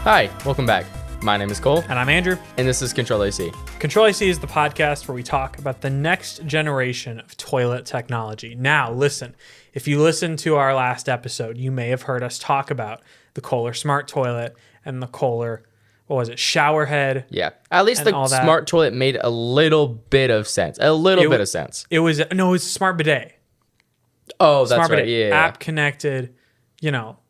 Hi, welcome back. My name is Cole. And I'm Andrew. And this is CTRL-AC. CTRL-AC is the podcast where we talk about the next generation of toilet technology. Now, listen, if you listened to our last episode, you may have heard us talk about the Kohler Smart Toilet and the Kohler, shower head. Yeah. At least the smart toilet made a little bit of sense. A little bit of sense. It was a smart bidet. Oh, that's smart right. bidet, Yeah. app connected.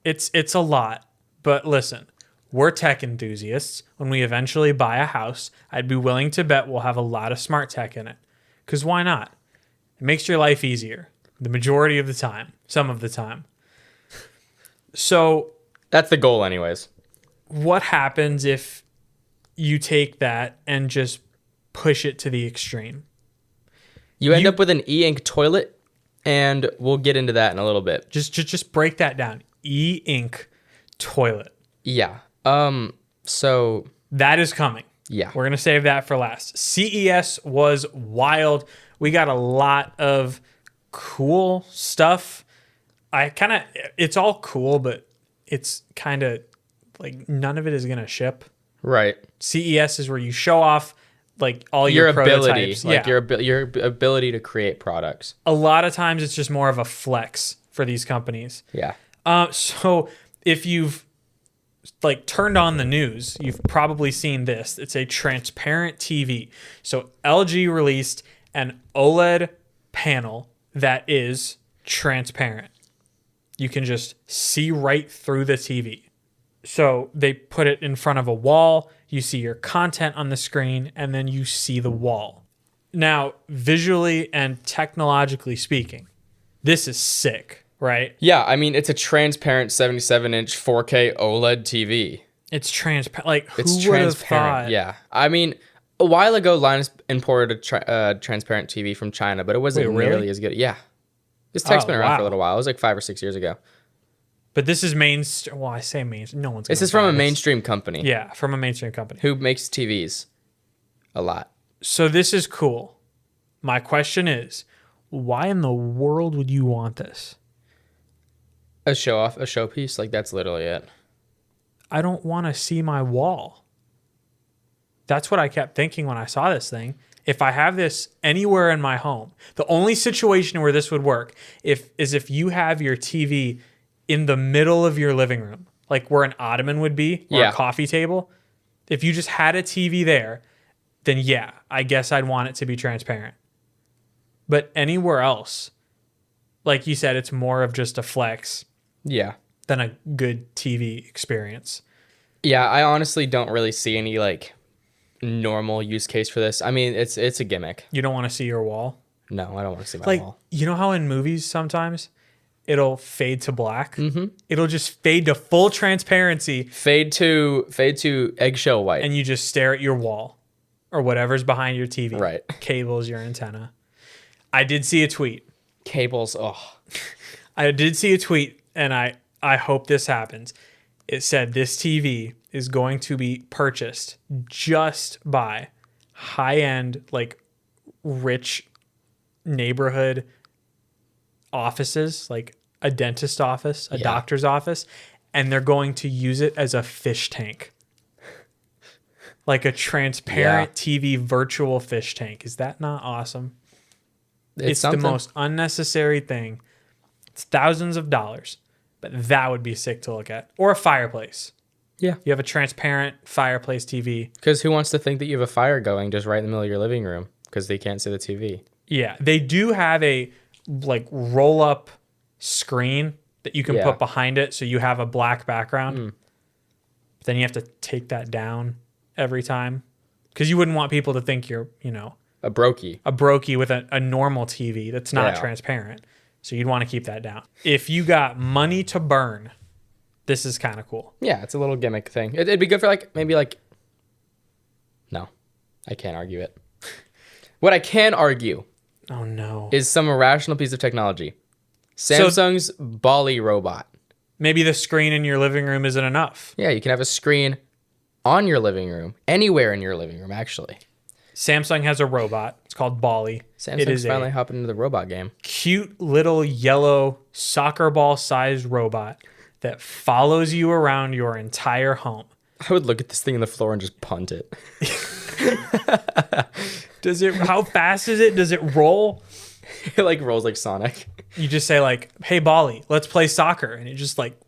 It's a lot. But listen, we're tech enthusiasts. When we eventually buy a house, I'd be willing to bet we'll have a lot of smart tech in it. Because why not? It makes your life easier. The majority of the time. Some of the time. So that's the goal anyways. What happens if you take that and just push it to the extreme? You end up with an e-ink toilet, and we'll get into that in a little bit. Just break that down. E-ink toilet. Yeah. So that is coming. Yeah. We're going to save that for last. CES was wild. We got a lot of cool stuff. It's all cool, but it's kind of like none of it is going to ship. Right. CES is where you show off like all your ability, prototypes. Like your ability to create products. A lot of times it's just more of a flex for these companies. Yeah. So if you've turned on the news, you've probably seen this. It's a transparent TV. So LG released an OLED panel that is transparent. You can just see right through the TV. So they put it in front of a wall. You see your content on the screen, and then you see the wall. Now, visually and technologically speaking, this is sick, right? Yeah, I mean, it's a transparent 77-inch 4K OLED TV. It's transparent. Who would have thought? Yeah. I mean, a while ago, Linus imported a transparent TV from China, but it wasn't nearly as good. Yeah. This tech's been around for a little while. It was like 5 or 6 years ago. But this is mainstream. Well, I say mainstream. No one's going to This is from a mainstream company. Yeah, from a mainstream company. Who makes TVs a lot. So this is cool. My question is, why in the world would you want this? A show-off, a showpiece. Like, that's literally it. I don't want to see my wall. That's what I kept thinking when I saw this thing. If I have this anywhere in my home, the only situation where this would work is if you have your TV in the middle of your living room, like where an ottoman would be or a coffee table. If you just had a TV there, then yeah, I guess I'd want it to be transparent. But anywhere else, like you said, it's more of just a flex. Yeah. Than a good TV experience. Yeah, I honestly don't really see any normal use case for this. I mean, it's a gimmick. You don't want to see your wall? No, I don't want to see my wall. You know how in movies sometimes it'll fade to black? Mm-hmm. It'll just fade to full transparency. Fade to eggshell white. And you just stare at your wall or whatever's behind your TV. Right. Cables, your antenna. I did see a tweet. Cables, I did see a tweet, and I hope this happens. It said this TV is going to be purchased just by high-end, rich neighborhood offices, like a dentist office, a doctor's office, and they're going to use it as a fish tank. Like a transparent TV virtual fish tank. Is that not awesome? It's the most unnecessary thing. It's thousands of dollars, but that would be sick to look at. Or a fireplace. Yeah. You have a transparent fireplace TV. Because who wants to think that you have a fire going just right in the middle of your living room because they can't see the TV? Yeah. They do have a roll-up screen that you can put behind it so you have a black background. But then you have to take that down every time. Because you wouldn't want people to think you're, a brokey. A brokey with a normal TV that's not transparent. So you'd want to keep that down. If you got money to burn, this is kind of cool. Yeah, it's a little gimmick thing. It'd be good for no, I can't argue it. What I can argue is some irrational piece of technology. Samsung's Bali robot. Maybe the screen in your living room isn't enough. Yeah, you can have a screen on your living room, anywhere in your living room, actually. Samsung has a robot. It's called Bali. Samsung's finally hopping into the robot game. Cute little yellow soccer ball sized robot that follows you around your entire home. I would look at this thing on the floor and just punt it. How fast is it? Does it roll? It like rolls like Sonic. You just say like, "Hey, Bolly, let's play soccer," and it just like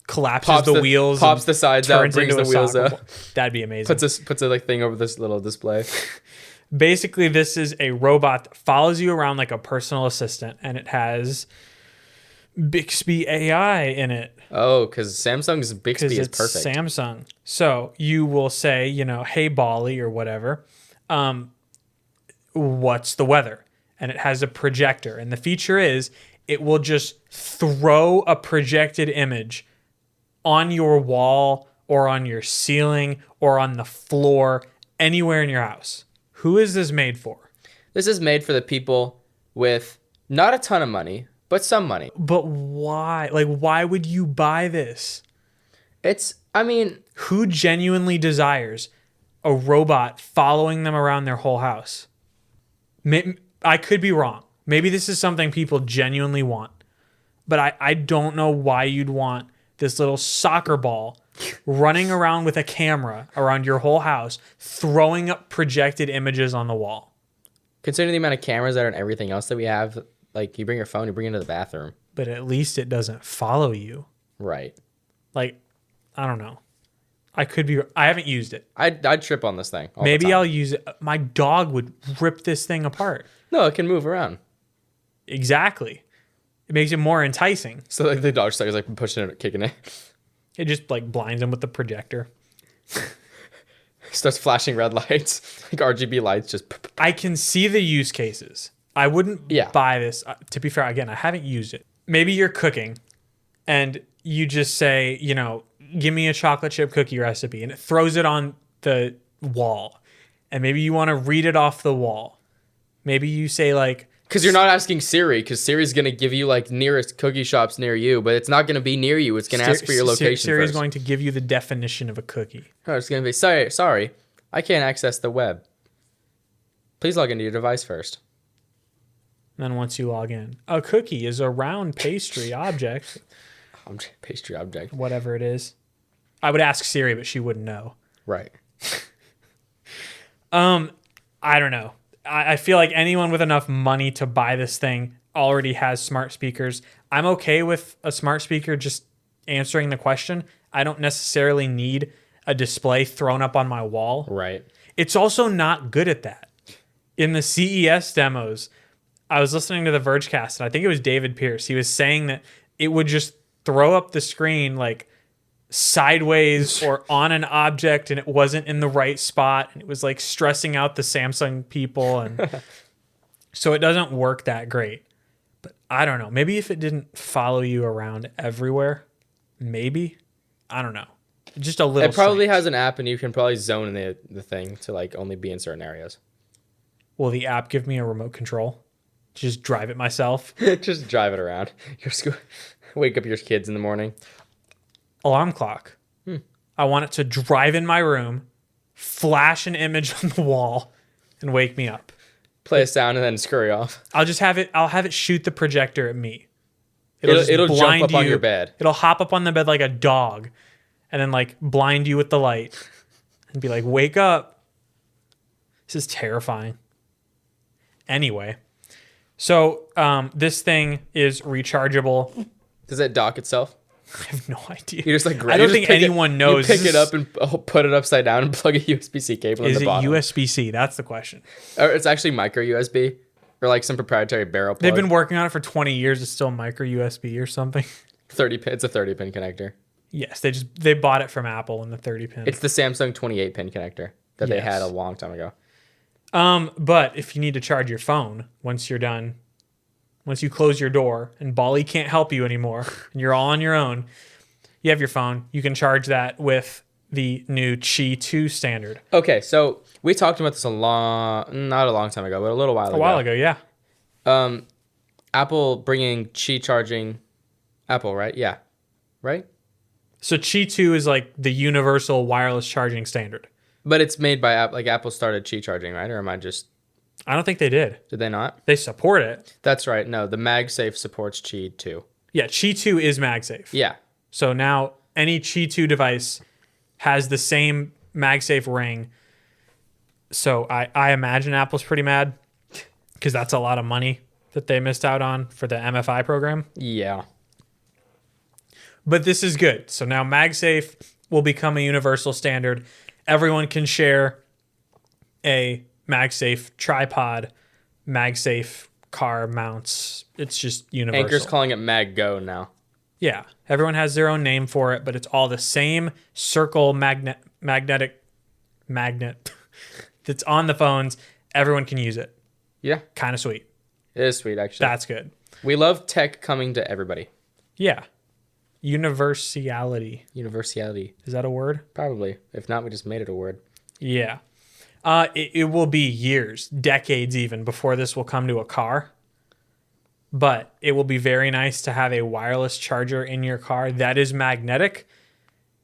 collapses the wheels, pops the sides out, brings the wheels up. That'd be amazing. Puts a like thing over this little display. Basically, this is a robot that follows you around like a personal assistant, and it has Bixby AI in it. Oh, because Samsung's Bixby is perfect. Samsung. So you will say, "Hey, Bolly," or whatever. What's the weather? And it has a projector. And the feature is it will just throw a projected image on your wall or on your ceiling or on the floor anywhere in your house. Who is this made for? This is made for the people with not a ton of money, but some money. But why? Like, why would you buy this? Who genuinely desires a robot following them around their whole house? I could be wrong. Maybe this is something people genuinely want. But I don't know why you'd want this little soccer ball running around with a camera around your whole house, throwing up projected images on the wall. Considering the amount of cameras that are in everything else that we have, like you bring your phone, you bring it to the bathroom. But at least it doesn't follow you. Right. Like, I don't know. I haven't used it. I'd trip on this thing. Maybe I'll use it. My dog would rip this thing apart. No, it can move around. Exactly. It makes it more enticing. So like the dog is like pushing it, kicking it. It just like blinds him with the projector. Starts flashing red lights, like RGB lights. Just. I can see the use cases. I wouldn't buy this. To be fair, again, I haven't used it. Maybe you're cooking, and you just say, give me a chocolate chip cookie recipe, and it throws it on the wall. And maybe you want to read it off the wall. Maybe you say like... Because you're not asking Siri, because Siri's going to give you like nearest cookie shops near you, but it's not going to be near you. It's going to ask for your location Siri's first. going to give you the definition of a cookie. Oh, it's going to be, sorry, I can't access the web. Please log into your device first. And then once you log in, a cookie is a round pastry object. Pastry object. Whatever it is. I would ask Siri, but she wouldn't know. Right. I don't know. I feel like anyone with enough money to buy this thing already has smart speakers. I'm okay with a smart speaker just answering the question. I don't necessarily need a display thrown up on my wall. Right. It's also not good at that. In the CES demos, I was listening to the Vergecast, and I think it was David Pierce. He was saying that it would just throw up the screen like sideways or on an object, and it wasn't in the right spot, and it was like stressing out the Samsung people, and so it doesn't work that great. But I don't know. Maybe if it didn't follow you around everywhere, maybe. I don't know. Just a little. It probably has an app, and you can probably zone the thing to like only be in certain areas. Will the app give me a remote control? Just drive it myself? Just drive it around. Wake up your kids in the morning. Alarm clock. I want it to drive in my room, flash an image on the wall, and wake me up. Play a sound and then scurry off. I'll have it shoot the projector at me. It'll jump up on your bed. It'll hop up on the bed like a dog, and then like blind you with the light, and be like, "Wake up!" This is terrifying. Anyway, so this thing is rechargeable. Does it dock itself? I have no idea. You just like I don't think anyone knows. You pick it up and put it upside down and plug a USB-C cable in the bottom. Is it USB-C? That's the question. Or it's actually micro USB or like some proprietary barrel plug. They've been working on it for 20 years. It's still micro USB or something. 30 pin. It's a 30 pin connector. Yes, they bought it from Apple in the 30 pin. It's the Samsung 28 pin connector that they had a long time ago. But if you need to charge your phone once you're done, once you close your door and Bolly can't help you anymore and you're all on your own, you have your phone. You can charge that with the new Qi 2 standard. Okay, so we talked about this not a long time ago, but a little while ago. A while ago, yeah. Apple bringing Qi charging. Apple, right? Yeah. Right? So Qi 2 is like the universal wireless charging standard. But it's made by Apple. Like Apple started Qi charging, right? Or am I just... I don't think they did. Did they not? They support it. That's right. No, the MagSafe supports Qi 2. Yeah, Qi 2 is MagSafe. Yeah. So now any Qi 2 device has the same MagSafe ring. So I imagine Apple's pretty mad because that's a lot of money that they missed out on for the MFI program. Yeah. But this is good. So now MagSafe will become a universal standard. Everyone can share a MagSafe tripod, MagSafe car mounts. It's just universal. Anchor's calling it MagGo now. Yeah. Everyone has their own name for it, but it's all the same circle magnet that's on the phones. Everyone can use it. Yeah. Kind of sweet. It is sweet, actually. That's good. We love tech coming to everybody. Yeah. Universality. Universality. Is that a word? Probably. If not, we just made it a word. Yeah. It will be years, decades even, before this will come to a car. But it will be very nice to have a wireless charger in your car that is magnetic,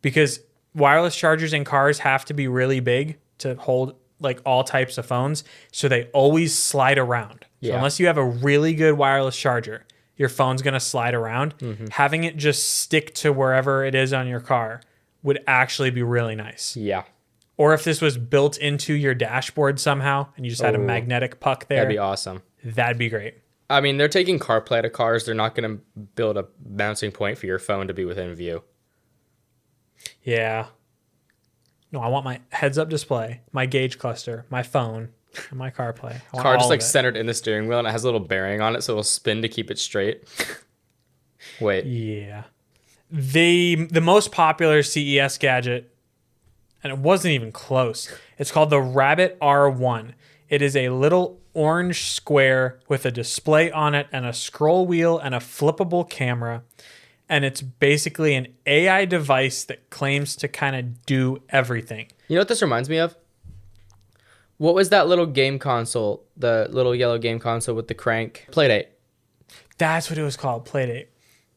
because wireless chargers in cars have to be really big to hold like all types of phones. So they always slide around. So unless you have a really good wireless charger, your phone's going to slide around. Mm-hmm. Having it just stick to wherever it is on your car would actually be really nice. Yeah. Or if this was built into your dashboard somehow and you just had a magnetic puck there. That'd be awesome. That'd be great. I mean, they're taking CarPlay to cars. They're not going to build a bouncing point for your phone to be within view. Yeah. No, I want my heads-up display, my gauge cluster, my phone, and my CarPlay. Car just like centered in the steering wheel, and it has a little bearing on it, so it'll spin to keep it straight. Wait. Yeah. The most popular CES gadget, and it wasn't even close, it's called the Rabbit R1. It is a little orange square with a display on it and a scroll wheel and a flippable camera. And it's basically an AI device that claims to kind of do everything. You know what this reminds me of? What was that little game console, the little yellow game console with the crank? Playdate. That's what it was called, Playdate.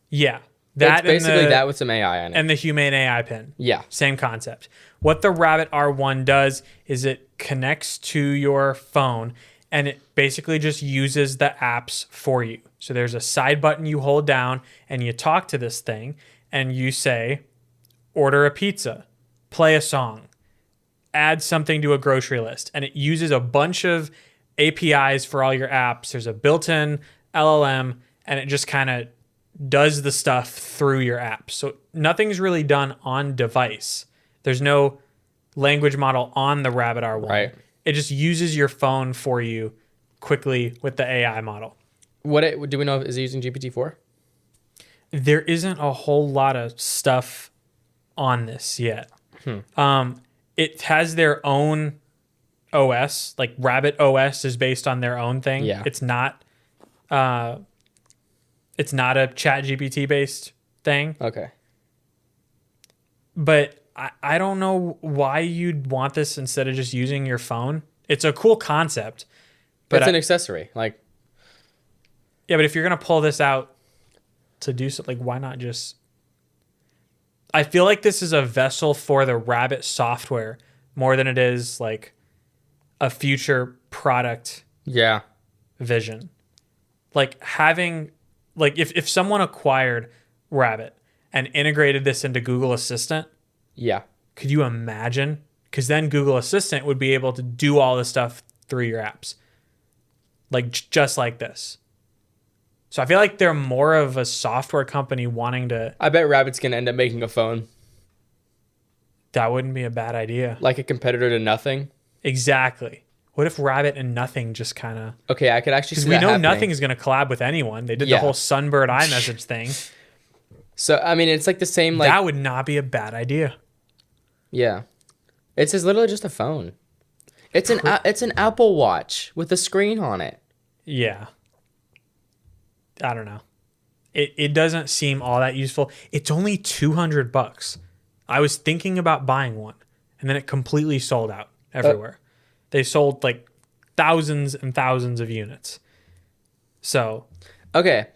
Yeah. It's basically that with some AI on it. And the Humane AI pin. Yeah. Same concept. What the Rabbit R1 does is it connects to your phone, and it basically just uses the apps for you. So there's a side button you hold down, and you talk to this thing, and you say, order a pizza, play a song, add something to a grocery list. And it uses a bunch of APIs for all your apps. There's a built-in LLM, and it just kind of does the stuff through your apps. So nothing's really done on device. There's no language model on the Rabbit R1. Right. It just uses your phone for you quickly with the AI model. Do we know, is it using GPT-4? There isn't a whole lot of stuff on this yet. It has their own OS, like Rabbit OS is based on their own thing. Yeah. It's not a ChatGPT based thing. Okay. But I don't know why you'd want this instead of just using your phone. It's a cool concept. But it's an accessory. Like, yeah, but if you're going to pull this out to do something, like, why not just... I feel like this is a vessel for the Rabbit software more than it is like a future product vision. Like having... Like if someone acquired Rabbit and integrated this into Google Assistant... Yeah. Could you imagine? Because then Google Assistant would be able to do all this stuff through your apps. Like just like this. So I feel like they're more of a software company wanting to... I bet Rabbit's going to end up making a phone. That wouldn't be a bad idea. Like a competitor to Nothing. Exactly. What if Rabbit and Nothing just kind of... Okay, I could actually see that Because we know happening. Nothing is going to collab with anyone. They did the whole Sunbird iMessage thing. So, I mean, it's like the same... like that would not be a bad idea. Yeah. It's literally just a phone. It's an Apple Watch with a screen on it. Yeah. I don't know. It doesn't seem all that useful. It's only $200. I was thinking about buying one, and then it completely sold out everywhere. They sold like thousands and thousands of units. So, okay,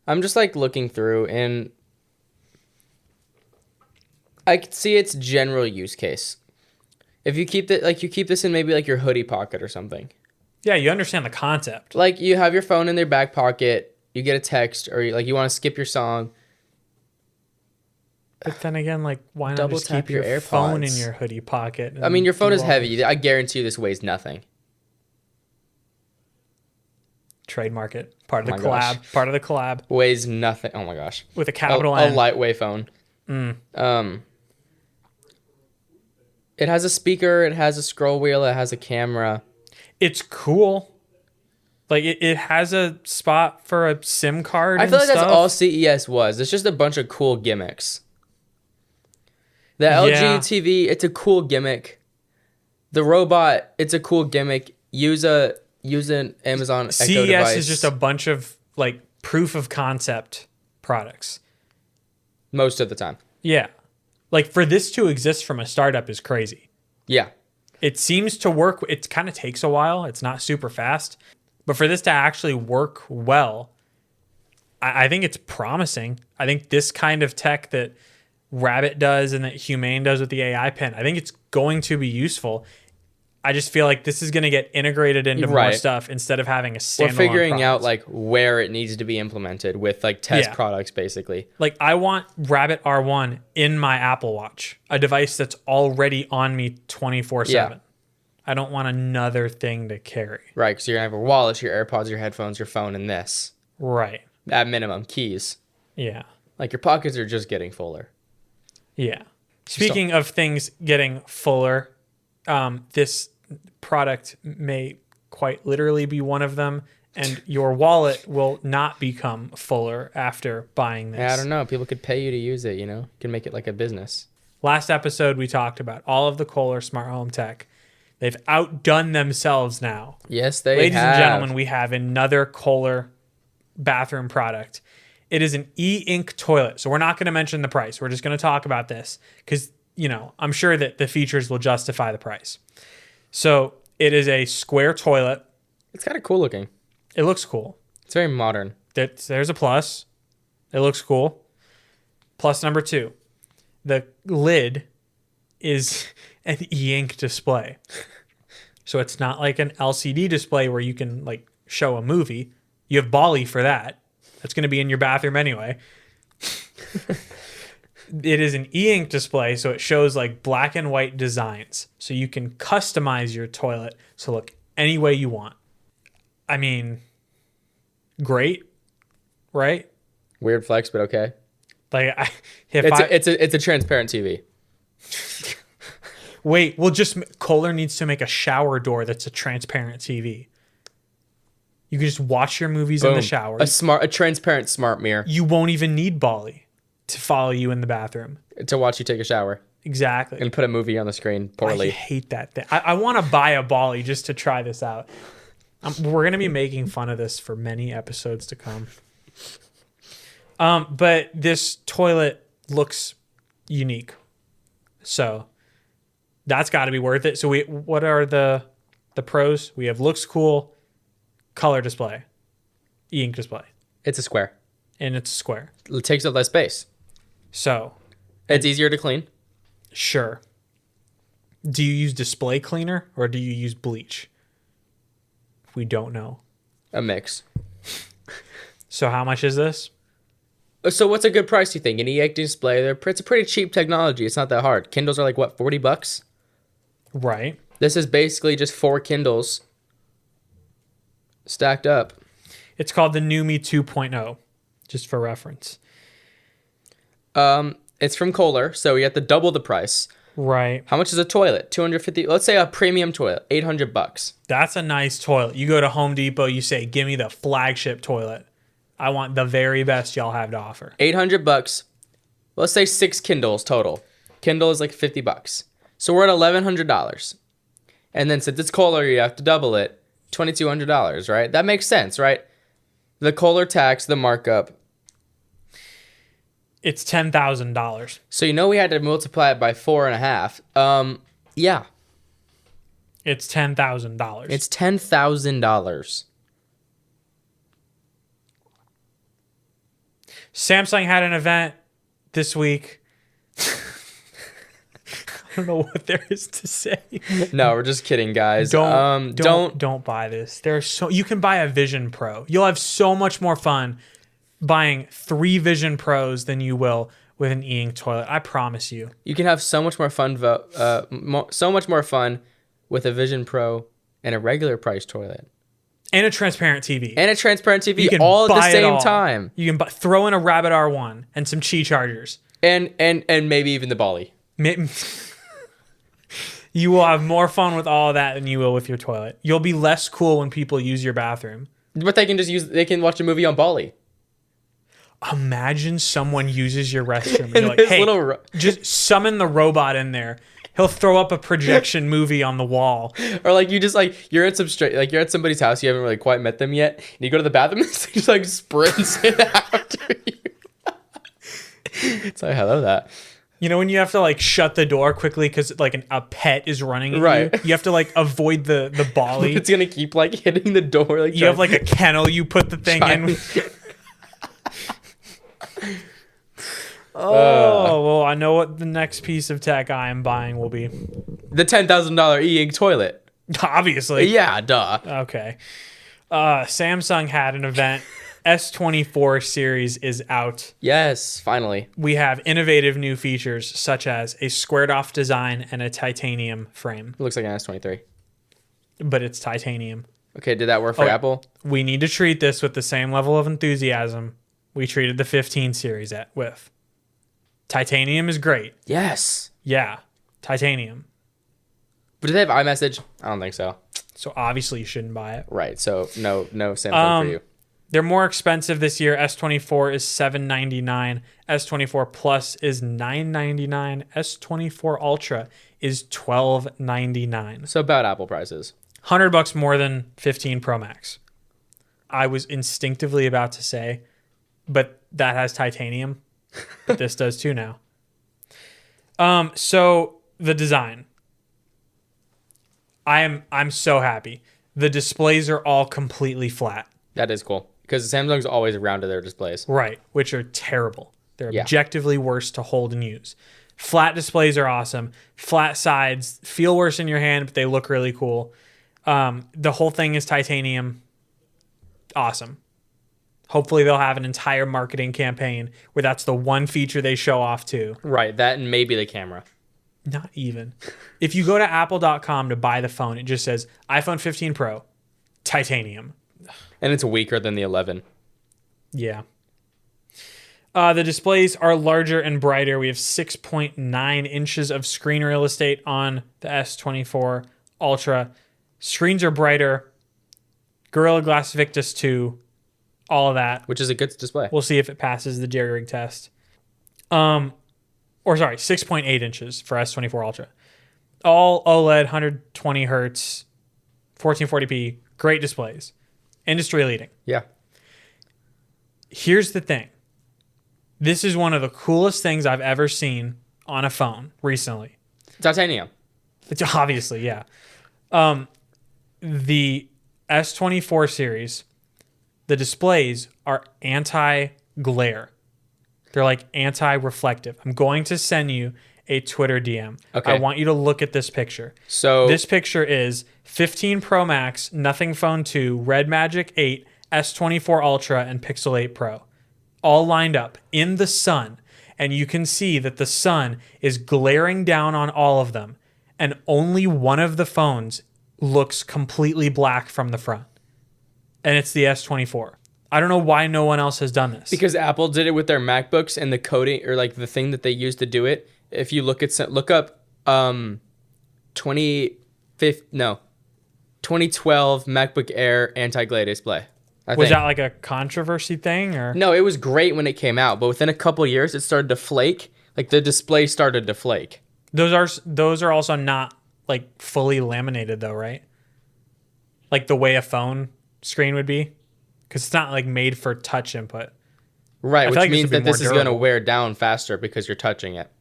I'm just like looking through, and I could see its general use case. If you keep you keep this in maybe like your hoodie pocket or something. Yeah, you understand the concept. Like you have your phone in their back pocket, you get a text, or you want to skip your song. But then again, like, why not Double just tap keep your your phone in AirPods. your hoodie pocket? I mean, your phone do is all heavy. this? I guarantee you this weighs nothing. Trademark it. Part of Oh the my gosh. collab. Part of the collab Weighs nothing. Oh my gosh. with a capital A N. lightweight phone. It has a speaker. It has a scroll wheel. It has a camera. It's cool. Like, it has a spot for a SIM card. I feel like and that's stuff. all CES was. It's just a bunch of cool gimmicks. The LG Yeah. TV, it's a cool gimmick. The robot, it's a cool gimmick. Use an Amazon Echo CES device. is just a bunch of like proof of concept products. Most of the time. Yeah. Like, for this to exist from a startup is crazy. Yeah. It seems to work. It kind of takes a while. It's not super fast. But for this to actually work well, I think it's promising. I think this kind of tech that Rabbit does and that Humane does with the AI pen, I think it's going to be useful. I just feel like this is going to get integrated into more Right. stuff instead of having a standalone We're figuring product. out like where it needs to be implemented with like test Yeah. products basically. Like, I want Rabbit R1 in my Apple Watch, a device that's already on me 24/7. Yeah. I don't want another thing to carry. Right, because you're going to have a wallet, your AirPods, your headphones, your phone, and this. Right. At minimum, keys. Yeah. Like your pockets are just getting fuller. Yeah. Speaking of things getting fuller, this product may quite literally be one of them, and your wallet will not become fuller after buying this. Yeah, I don't know. People could pay you to use it, you know? You can make it like a business. Last episode, we talked about all of the Kohler smart home tech. They've outdone themselves now. Yes, they Ladies have. and gentlemen, we have another Kohler bathroom product. It is an e-ink toilet. So we're not going to mention the price. We're just going to talk about this because, you know, I'm sure that the features will justify the price. So it is a square toilet. It's kind of cool looking. It looks cool. It's very modern. There's a plus. It looks cool. Plus number 2, the lid is an e-ink display. So it's not like an LCD display where you can like show a movie. You have Bali for that. That's going to be in your bathroom anyway. It is an e-ink display, so it shows like black and white designs. So you can customize your toilet to look any way you want. I mean, great, right? Weird flex, but okay. Like, It's a transparent TV. Wait, well, Kohler needs to make a shower door that's a transparent TV. You can just watch your movies in the Boom. shower. A transparent smart mirror You won't even need Bali to follow you in the bathroom. to watch you take a shower Exactly. and put a movie on the screen I poorly. hate that thing. I want to buy a Bali just to try this out. We're going to be making fun of this for many episodes to come. But this toilet looks unique. So that's got to be worth it. So what are the pros? We have looks cool, color display, e-ink display, It's a square. and it's square. It takes up less space. So It's easier to clean. sure. Do you use display cleaner or do you use bleach? We don't know. A mix. So how much is this? So what's a good price, you think? An e-ink display, it's a pretty cheap technology. It's not that hard. Kindles are like, what, $40? Right. This is basically just 4 Kindles stacked up. It's called the Numi 2.0, just for reference. It's from Kohler, so you have to double the price. Right. How much is a toilet? 250. Let's say a premium toilet, $800. That's a nice toilet. You go to Home Depot, you say, give me the flagship toilet. I want the very best y'all have to offer. $800. Let's say 6 Kindles total. Kindle is like $50. So we're at $1,100. And then since it's Kohler, you have to double it. $2,200, right? That makes sense, right? The Kohler tax, the markup. It's $10,000. So you know we had to multiply it by 4.5. Yeah. It's $10,000. It's $10,000. Samsung had an event this week. I don't know what there is to say. No, we're just kidding, guys. Don't buy this. You can buy a Vision Pro. You'll have so much more fun buying 3 Vision Pros than you will with an e-ink toilet. I promise you. You can have so much more fun, so much more fun with a Vision Pro and a regular price toilet. And a transparent TV. And a transparent TV You can all at the buy it same all. time. You can throw in a Rabbit R1 and some Qi chargers. And maybe even the Bali. You will have more fun with all of that than you will with your toilet. You'll be less cool when people use your bathroom. But they can watch a movie on Bali. Imagine someone uses your restroom and you're like, hey, just summon the robot in there. He'll throw up a projection movie on the wall. Or like you just like you're at you're at somebody's house, you haven't really quite met them yet, and you go to the bathroom and he just like sprints in after you. So I love that. You know when you have to like shut the door quickly because like a pet is running at right. you have to like avoid the Bali. It's gonna keep like hitting the door. Like you have like a kennel you put the thing in. Well, I know what the next piece of tech I am buying will be. The $10,000 e-ink toilet. Obviously. Yeah, duh. Okay. Samsung had an event. S24 series is out. Yes, finally. We have innovative new features such as a squared off design and a titanium frame. It looks like an S23. But it's titanium. Okay, did that work for Apple? We need to treat this with the same level of enthusiasm we treated the 15 series with. Titanium is great. Yes. Yeah, titanium. But do they have iMessage? I don't think so. So obviously you shouldn't buy it. Right, so no Samsung for you. They're more expensive this year. S24 is $799. S24 Plus is $999. S24 Ultra is $1299. So about Apple prices. $100 more than 15 Pro Max. I was instinctively about to say, but that has titanium. But this does too now. So the design. I'm so happy. The displays are all completely flat. That is cool. Because Samsung's always rounded their displays. Right, which are terrible. They're objectively worse to hold and use. Flat displays are awesome. Flat sides feel worse in your hand, but they look really cool. The whole thing is titanium. Awesome. Hopefully they'll have an entire marketing campaign where that's the one feature they show off to. Right, that and maybe the camera. Not even. If you go to apple.com to buy the phone, it just says iPhone 15 Pro, titanium. And it's weaker than the 11. Yeah. The displays are larger and brighter. We have 6.9 inches of screen real estate on the S24 Ultra. Screens are brighter. Gorilla Glass Victus 2. All of that. Which is a good display. We'll see if it passes the jerry-rig test. 6.8 inches for S24 Ultra. All OLED, 120 hertz, 1440p. Great displays. Industry leading. Yeah. Here's the thing. This is one of the coolest things I've ever seen on a phone recently. Titanium. It's obviously, yeah. The S24 series, the displays are anti-glare. They're like anti-reflective. I'm going to send you a Twitter DM. Okay. I want you to look at this picture. So this picture is 15 Pro Max, Nothing Phone 2, Red Magic 8, S24 Ultra, and Pixel 8 Pro. All lined up in the sun. And you can see that the sun is glaring down on all of them. And only one of the phones looks completely black from the front. And it's the S24. I don't know why no one else has done this. Because Apple did it with their MacBooks and the coding or like the thing that they used to do it. If you look up 2012 MacBook Air anti-glare display. Was that like a controversy thing or? No, it was great when it came out, but within a couple of years it started to flake. Like the display started to flake. Those are also not like fully laminated though, right? Like the way a phone screen would be, because it's not like made for touch input. Right, which means that this is going to durable. wear down faster because you're touching it.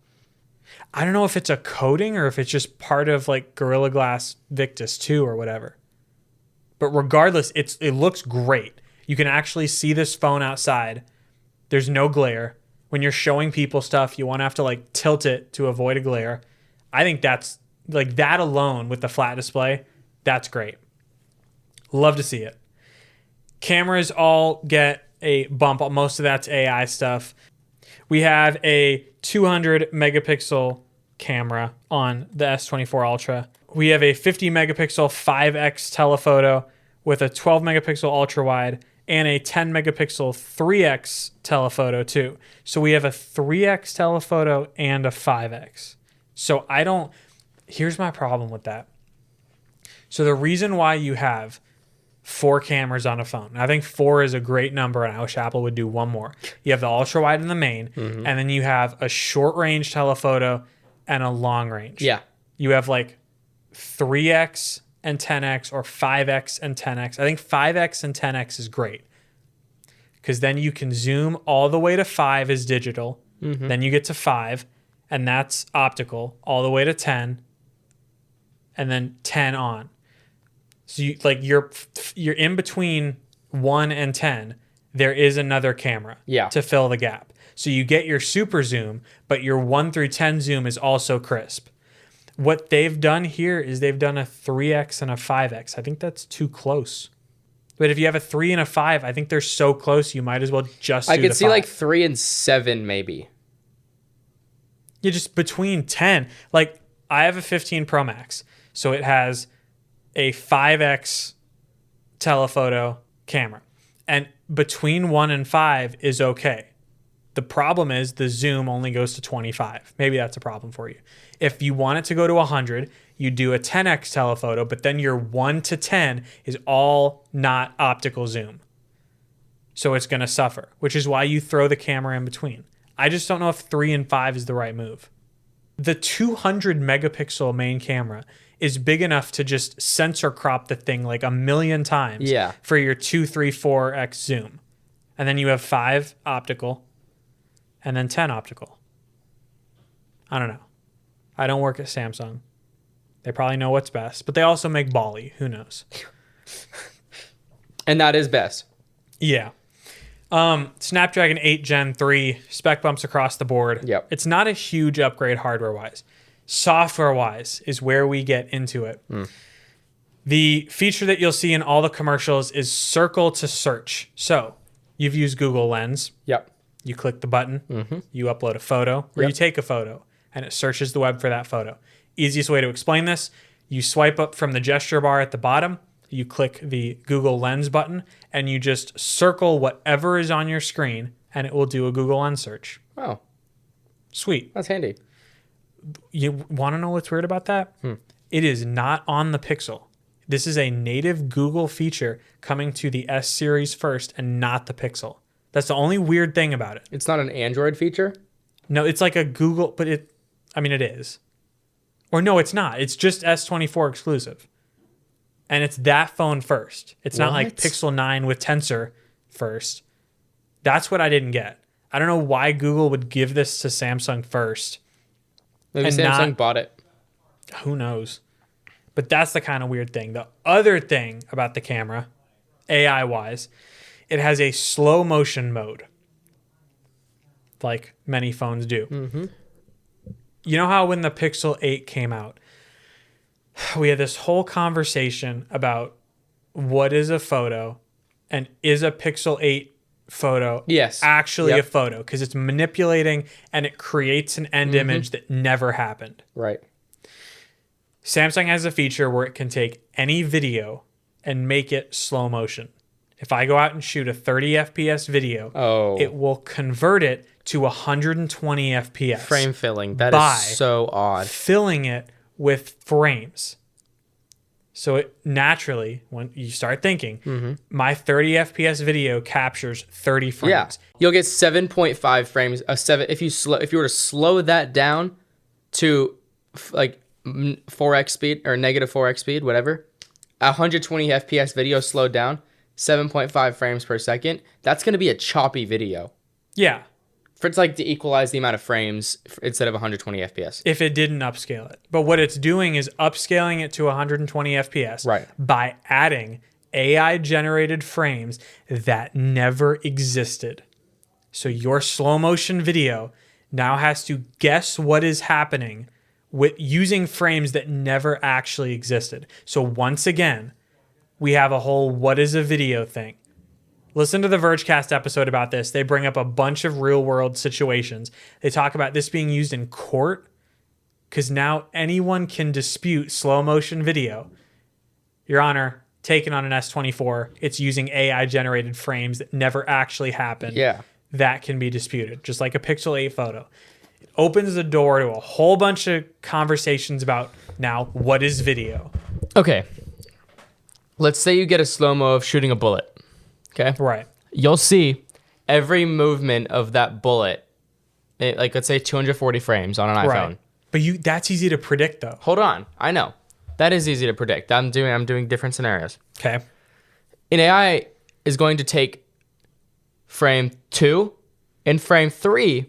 I don't know if it's a coating or if it's just part of like Gorilla Glass Victus 2 or whatever. But regardless, it looks great. You can actually see this phone outside. There's no glare. When you're showing people stuff, you won't have to like tilt it to avoid a glare. I think that's like that alone with the flat display, that's great. Love to see it. Cameras all get a bump. Most of that's AI stuff. We have a 200 megapixel camera on the S24 Ultra. We have a 50 megapixel 5x telephoto with a 12 megapixel ultra wide and a 10 megapixel 3x telephoto too. So we have a 3x telephoto and a 5x. So here's my problem with that. So the reason why you have 4 cameras on a phone, I think 4 is a great number, and I wish Apple would do one more. You have the ultra wide in the main, and then you have a short range telephoto and a long range. Yeah. You have like 3x and 10x or 5x and 10x. I think 5x and 10x is great because then you can zoom all the way to 5 is digital. Then you get to 5, and that's optical, all the way to 10, and then 10 on. So you're in between 1 and 10. There is another camera to fill the gap. So you get your super zoom, but your 1 through 10 zoom is also crisp. What they've done here is they've done a 3x and a 5x. I think that's too close. But if you have a 3 and a 5, I think they're so close you might as well just do the 5. I could see like 3 and 7 maybe. You're just between 10. Like I have a 15 Pro Max, so it has a 5x telephoto camera. And between 1 and 5 is okay. The problem is the zoom only goes to 25. Maybe that's a problem for you. If you want it to go to 100, you do a 10x telephoto, but then your 1 to 10 is all not optical zoom. So it's going to suffer, which is why you throw the camera in between. I just don't know if 3 and 5 is the right move. The 200 megapixel main camera is big enough to just sensor crop the thing like a million times for your 2, 3, 4x zoom. And then you have 5 optical and then 10 optical. I don't know. I don't work at Samsung. They probably know what's best, but they also make Bali. Who knows? And that is best. Yeah. Snapdragon 8 Gen 3, spec bumps across the board. Yep. It's not a huge upgrade hardware-wise. Software-wise is where we get into it. The feature that you'll see in all the commercials is circle to search. So you've used Google Lens. Yep. You click the button, you upload a photo, or you take a photo, and it searches the web for that photo. Easiest way to explain this, you swipe up from the gesture bar at the bottom, you click the Google Lens button, and you just circle whatever is on your screen, and it will do a Google Lens search. Oh. Sweet. That's handy. You want to know what's weird about that? It is not on the Pixel. This is a native Google feature coming to the S series first and not the Pixel. That's the only weird thing about it. It's not an Android feature? No, it's like a Google, but it is. Or no, it's not. It's just S24 exclusive. And it's that phone first. It's not like Pixel 9 with Tensor first. That's what I didn't get. I don't know why Google would give this to Samsung first. Maybe Samsung bought it. Who knows? But that's the kind of weird thing. The other thing about the camera, AI-wise, it has a slow motion mode. Like many phones do. You know how when the Pixel 8 came out, we had this whole conversation about what is a photo and is a Pixel 8 photo actually a photo? Because it's manipulating and it creates an end image that never happened. Right. Samsung has a feature where it can take any video and make it slow motion. If I go out and shoot a 30 FPS video, it will convert it to 120 FPS. Frame filling. That is so odd. Filling it with frames. So it naturally, when you start thinking, my 30 FPS video captures 30 frames. Yeah. You'll get 7.5 frames. If you were to slow that down to like 4x speed or negative 4x speed, whatever, 120 FPS video slowed down, 7.5 frames per second. That's going to be a choppy video. Yeah. For it's like to equalize the amount of frames instead of 120 FPS. If it didn't upscale it. But what it's doing is upscaling it to 120 FPS by adding AI-generated frames that never existed. So your slow motion video now has to guess what is happening with using frames that never actually existed. So once again, we have a whole what is a video thing. Listen to the Vergecast episode about this. They bring up a bunch of real world situations. They talk about this being used in court because now anyone can dispute slow motion video. Your Honor, taken on an S24, it's using AI generated frames that never actually happened. Yeah. That can be disputed, just like a Pixel 8 photo. It opens the door to a whole bunch of conversations about now what is video. Okay. Let's say you get a slow-mo of shooting a bullet. Okay? Right. You'll see every movement of that bullet, like let's say 240 frames on an iPhone. Right. But that's easy to predict though. Hold on. I know. That is easy to predict. I'm doing different scenarios. Okay. An AI is going to take frame 2 and frame 3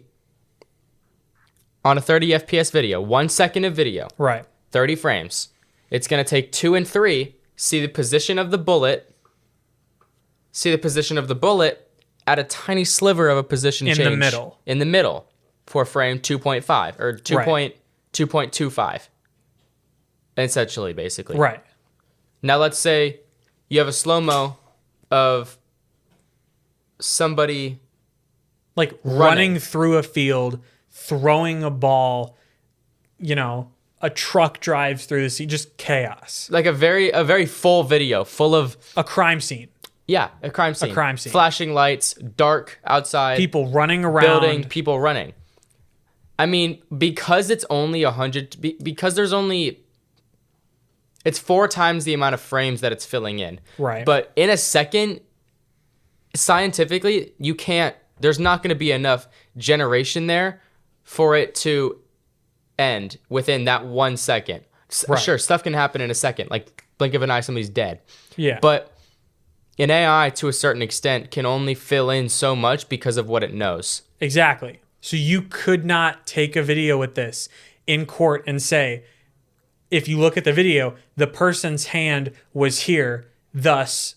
on a 30 FPS video, 1 second of video. Right. 30 frames. It's going to take 2 and 3, see the position of the bullet, at a tiny sliver of a position change. In the middle. In the middle for frame 2.5 or 2.25. Essentially, basically. Right. Now let's say you have a slow-mo of somebody like running through a field, throwing a ball, a truck drives through the sea, just chaos. Like a very full video full of a crime scene. Yeah, a crime scene. Scene. Flashing lights, dark outside. People running around. Building, people running. I mean, because it's only 100, because it's 4 times the amount of frames that it's filling in. Right. But in a second, scientifically, there's not going to be enough generation there for it to end within that 1 second. Right. Sure, stuff can happen in a second. Like, blink of an eye, somebody's dead. Yeah. But an AI, to a certain extent, can only fill in so much because of what it knows. Exactly. So you could not take a video with this in court and say, if you look at the video, the person's hand was here, thus,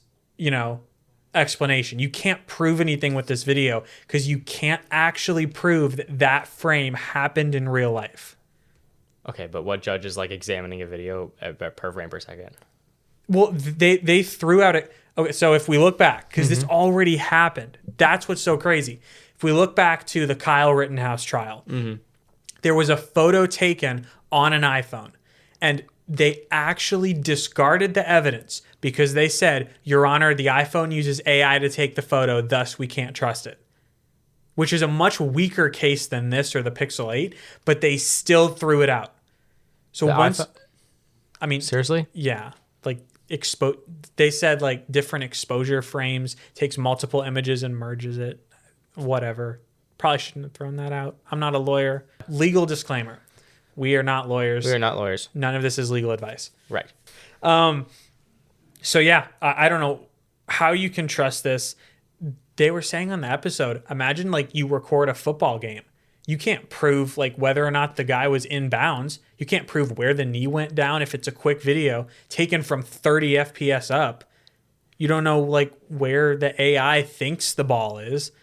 explanation. You can't prove anything with this video because you can't actually prove that frame happened in real life. Okay, but what judge is like examining a video per frame per second? Well, they threw out it. Okay, so if we look back, because this already happened, that's what's so crazy. If we look back to the Kyle Rittenhouse trial, there was a photo taken on an iPhone, and they actually discarded the evidence because they said, Your Honor, the iPhone uses AI to take the photo, thus we can't trust it. Which is a much weaker case than this or the Pixel 8, but they still threw it out. So Seriously? Yeah. Like they said like different exposure frames, takes multiple images and merges it. Whatever. Probably shouldn't have thrown that out. I'm not a lawyer. Legal disclaimer. We are not lawyers. We are not lawyers. None of this is legal advice. Right. So yeah, I don't know how you can trust this. They were saying on the episode, imagine like you record a football game. You can't prove like whether or not the guy was in bounds. You can't prove where the knee went down if it's a quick video taken from 30 FPS up. You don't know like where the AI thinks the ball is.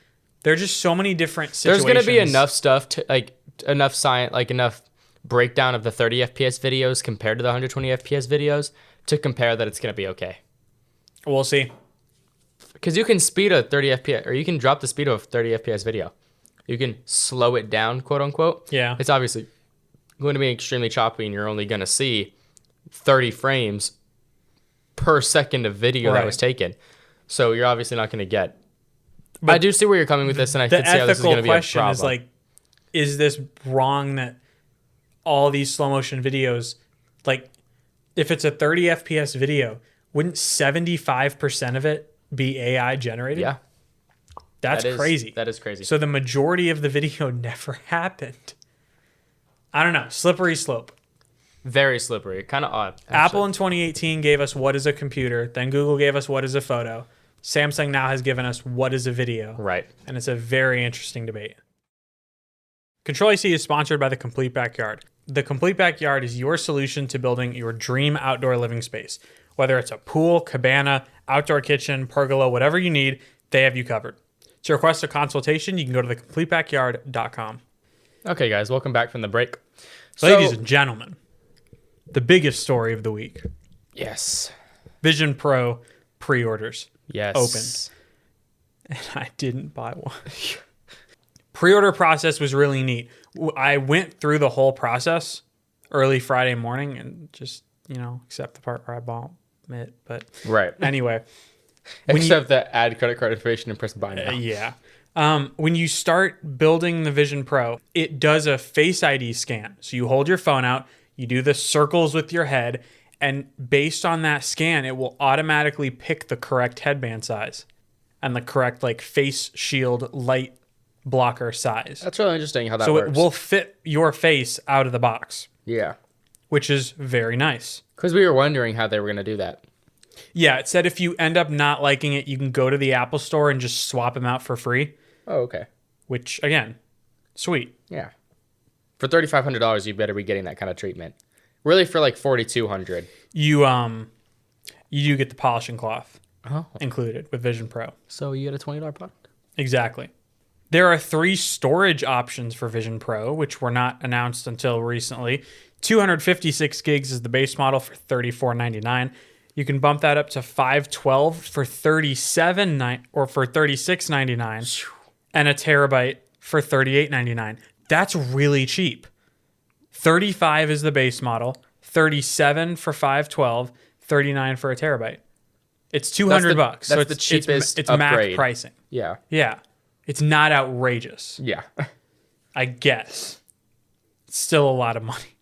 There are just so many different situations. There's going to be enough stuff to enough science, enough breakdown of the 30 FPS videos compared to the 120 FPS videos to compare that it's going to be okay. We'll see. Because you can speed a 30 FPS, or you can drop the speed of a 30 FPS video. You can slow it down, quote unquote. Yeah. It's obviously going to be extremely choppy, and you're only going to see 30 frames per second of video that was taken. So you're obviously not going to get. But I do see where you're coming with this, and I can see how this is going to be a problem. The ethical question is like, is this wrong that all these slow motion videos, like if it's a 30 FPS video, wouldn't 75% of it be AI generated? Yeah. That's crazy. That is crazy. So the majority of the video never happened. I don't know. Slippery slope. Very slippery. Kind of odd. Actually. Apple in 2018 gave us what is a computer. Then Google gave us what is a photo. Samsung now has given us what is a video. Right. And it's a very interesting debate. Control-AC is sponsored by The Complete Backyard. The Complete Backyard is your solution to building your dream outdoor living space. Whether it's a pool, cabana, outdoor kitchen, pergola, whatever you need, they have you covered. To request a consultation, you can go to thecompletebackyard.com. Okay, guys, welcome back from the break. Ladies and gentlemen, the biggest story of the week. Yes. Vision Pro pre-orders. Yes. Opened. and I didn't buy one. Pre-order process was really neat. I went through the whole process early Friday morning and just, except the part where I bought it. But Right. anyway. Except that add credit card information and press buy now. Yeah. When you start building the Vision Pro, it does a Face ID scan. So you hold your phone out, you do the circles with your head, and based on that scan, it will automatically pick the correct headband size and the correct face shield light blocker size. That's really interesting how that so works. it will fit your face out of the box. Yeah. Which is very nice. Because we were wondering how they were going to do that. Yeah, it said if you end up not liking it, you can go to the Apple Store and just swap them out for free. Oh, okay. Which, again, sweet. Yeah. For $3,500, you better be getting that kind of treatment. Really, for like $4,200. You do get the polishing cloth included with Vision Pro. So you get a $20 product? Exactly. There are 3 storage options for Vision Pro, which were not announced until recently. 256 gigs is the base model for $34.99. You can bump that up to 512 for $36.99, and a terabyte for $38.99. That's really cheap. 35 is the base model, 37 for 512, 39 for a terabyte. It's $200. That's So the cheapest it's upgrade. Mac pricing. Yeah. Yeah. It's not outrageous, Yeah. I guess. It's still a lot of money.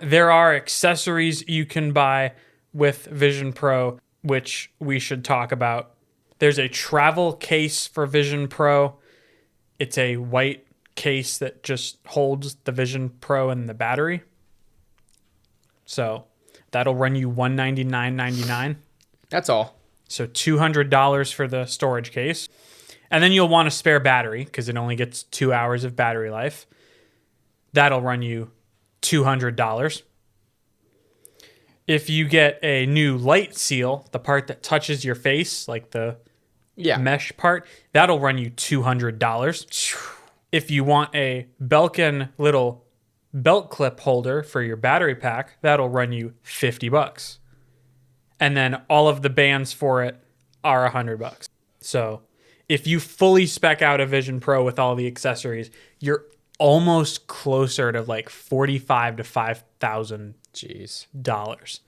There are accessories you can buy with Vision Pro, which we should talk about. There's a travel case for Vision Pro. It's a white case that just holds the Vision Pro and the battery. So that'll run you $199.99. That's all. So $200 for the storage case. And then you'll want a spare battery because it only gets 2 hours of battery life. That'll run you $200. If you get a new light seal, the part that touches your face, like the mesh part, that'll run you $200. If you want a Belkin little belt clip holder for your battery pack, that'll run you $50. And then all of the bands for it are $100. So if you fully spec out a Vision Pro with all the accessories, you're almost closer to like $45,000 to $5,000. Jeez.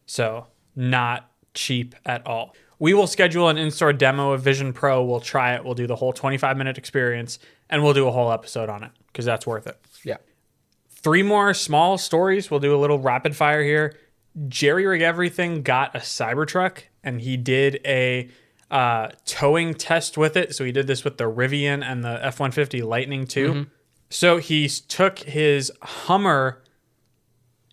So not cheap at all. We will schedule an in-store demo of Vision Pro. We'll try it. We'll do the whole 25-minute experience, and we'll do a whole episode on it because that's worth it. Yeah. 3 more small stories. We'll do a little rapid fire here. Jerry Rig Everything got a Cybertruck, and he did a towing test with it. So he did this with the Rivian and the F-150 Lightning too. Mm-hmm. So he took his Hummer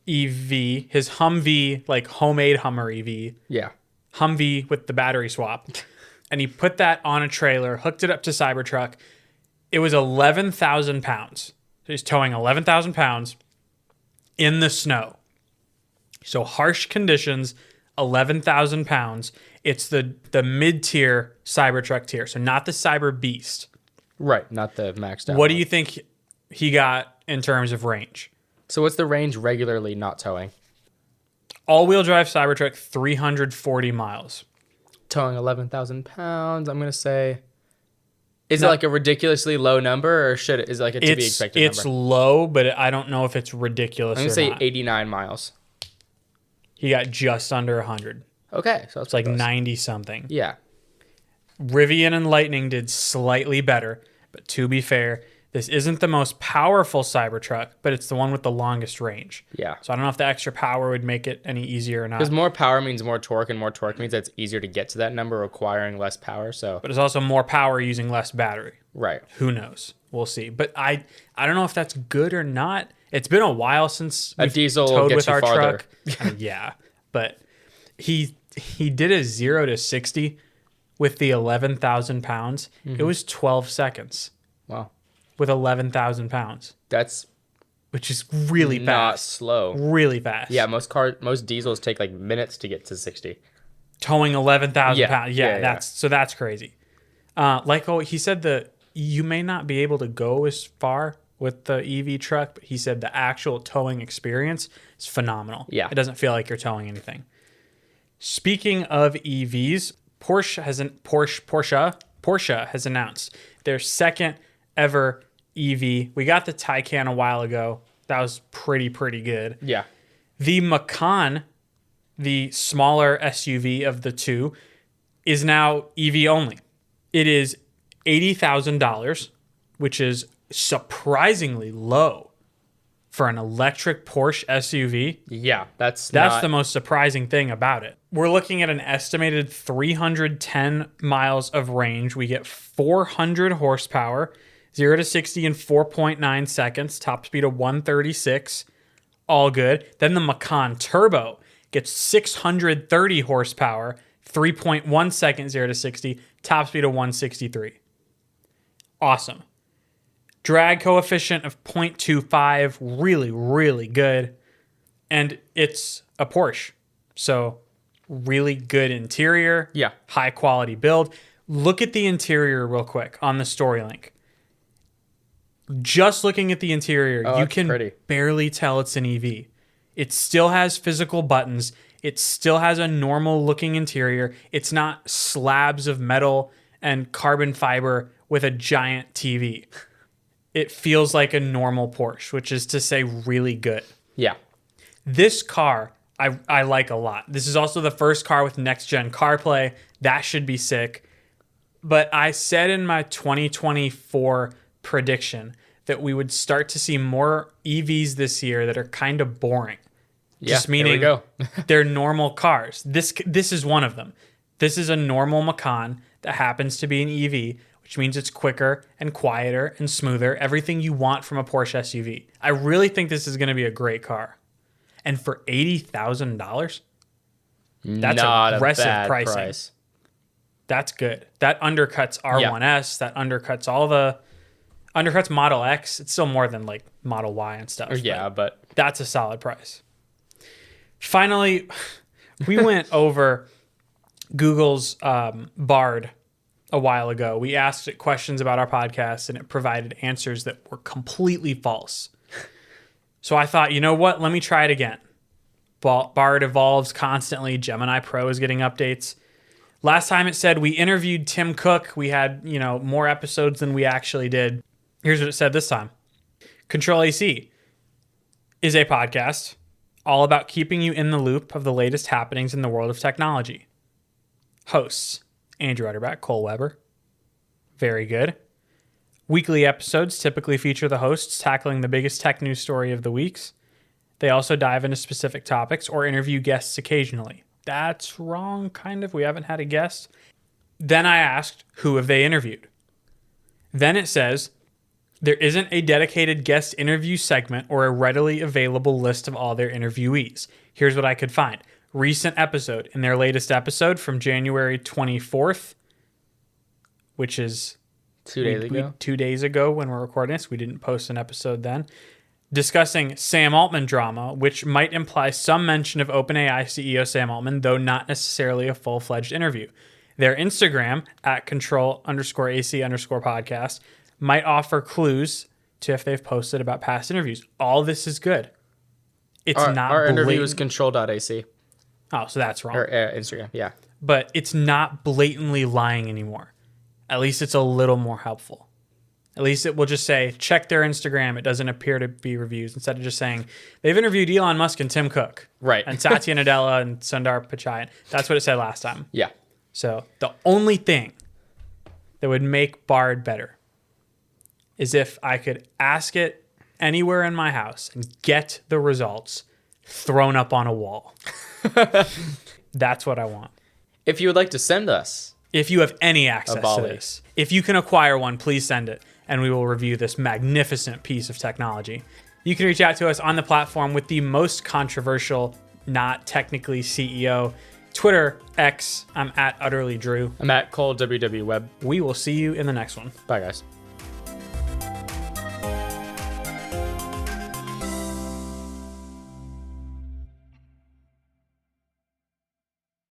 EV, his Humvee, like homemade Hummer EV. Yeah. Humvee with the battery swap. And he put that on a trailer, hooked it up to Cybertruck. It was 11,000 pounds. So he's towing 11,000 pounds in the snow. So harsh conditions, 11,000 pounds. It's the mid-tier Cybertruck tier. So not the Cyber Beast. Right, not the maxed out. What do you think he got in terms of range? So what's the range regularly not towing? All-wheel drive Cybertruck, 340 miles. Towing 11,000 pounds, I'm going to say. Is it like a ridiculously low number, or is it like a to be expected number? It's low, but I don't know if it's ridiculous I'm or going to say not. 89 miles. He got just under 100. Okay. So it's like 90-something. Yeah. Rivian and Lightning did slightly better, but to be fair, this isn't the most powerful Cybertruck, but it's the one with the longest range. Yeah. So I don't know if the extra power would make it any easier or not. Because more power means more torque, and more torque means that it's easier to get to that number, requiring less power. So, but it's also more power using less battery. Right. Who knows? We'll see. But I don't know if that's good or not. It's been a while since a diesel towed with our farther. Truck. Yeah, but he did a 0 to 60 with the 11,000 pounds. Mm-hmm. It was 12 seconds. Wow. With 11,000 pounds. That's which is really fast. Not slow. Really fast. Yeah, most diesels take like minutes to get to 60. Towing 11,000 pounds. Yeah, that's crazy. He said you may not be able to go as far with the EV truck, but he said the actual towing experience is phenomenal. Yeah. It doesn't feel like you're towing anything. Speaking of EVs, Porsche has announced their second ever EV. We got the Taycan a while ago. That was pretty good. Yeah. The Macan, the smaller SUV of the two, is now EV only. It is $80,000, which is surprisingly low for an electric Porsche SUV. Yeah, that's the most surprising thing about it. We're looking at an estimated 310 miles of range. We get 400 horsepower, 0 to 60 in 4.9 seconds, top speed of 136. All good. Then the Macan Turbo gets 630 horsepower, 3.1 seconds, 0 to 60, top speed of 163. Awesome. Drag coefficient of 0.25, really good. And it's a Porsche. So really good interior. Yeah. High quality build. Look at the interior real quick on the story link. Just looking at the interior, you can barely tell it's an EV. It still has physical buttons. It still has a normal looking interior. It's not slabs of metal and carbon fiber with a giant TV. It feels like a normal Porsche, which is to say really good. Yeah. This car, I like a lot. This is also the first car with next-gen CarPlay. That should be sick. But I said in my 2024 prediction that we would start to see more EVs this year that are kind of boring. Yeah, Just meaning there we go. they're normal cars. This is one of them. This is a normal Macan that happens to be an EV, which means it's quicker and quieter and smoother. Everything you want from a Porsche SUV. I really think this is going to be a great car. And for $80,000, that's not aggressive a bad pricing. price. That's good. That undercuts R1S. That undercuts Model X. It's still more than like Model Y and stuff. Yeah, but that's a solid price. Finally, we went over Google's Bard a while ago. We asked it questions about our podcast, and it provided answers that were completely false. So I thought, you know what? Let me try it again. Bard evolves constantly. Gemini Pro is getting updates. Last time it said we interviewed Tim Cook. We had, more episodes than we actually did. Here's what it said this time. CTRL-AC is a podcast all about keeping you in the loop of the latest happenings in the world of technology. Hosts, Andrew Utterback, Cole Weber. Very good. Weekly episodes typically feature the hosts tackling the biggest tech news story of the weeks. They also dive into specific topics or interview guests occasionally. That's wrong, kind of. We haven't had a guest. Then I asked, who have they interviewed? Then it says, there isn't a dedicated guest interview segment or a readily available list of all their interviewees. Here's what I could find. Recent episode. In their latest episode from January 24th, which is 2 days ago. 2 days ago when we're recording this. We didn't post an episode then. Discussing Sam Altman drama, which might imply some mention of OpenAI CEO Sam Altman, though not necessarily a full-fledged interview. Their Instagram, at @control_AC_podcast, might offer clues to if they've posted about past interviews. All this is good. It's not our blatant. interview is control.ac. Oh, so that's wrong. Or Instagram, yeah. But it's not blatantly lying anymore. At least it's a little more helpful. At least it will just say, check their Instagram. It doesn't appear to be reviews. Instead of just saying, they've interviewed Elon Musk and Tim Cook. Right. And Satya Nadella and Sundar Pichai. That's what it said last time. Yeah. So the only thing that would make Bard better is if I could ask it anywhere in my house and get the results thrown up on a wall. That's what I want. If you would like to send us, if you have any access to this, if you can acquire one, please send it, and we will review this magnificent piece of technology. You can reach out to us on the platform with the most controversial, not technically CEO, Twitter, X. I'm at UtterlyDrew. I'm at Cole WW Web. We will see you in the next one. Bye, guys.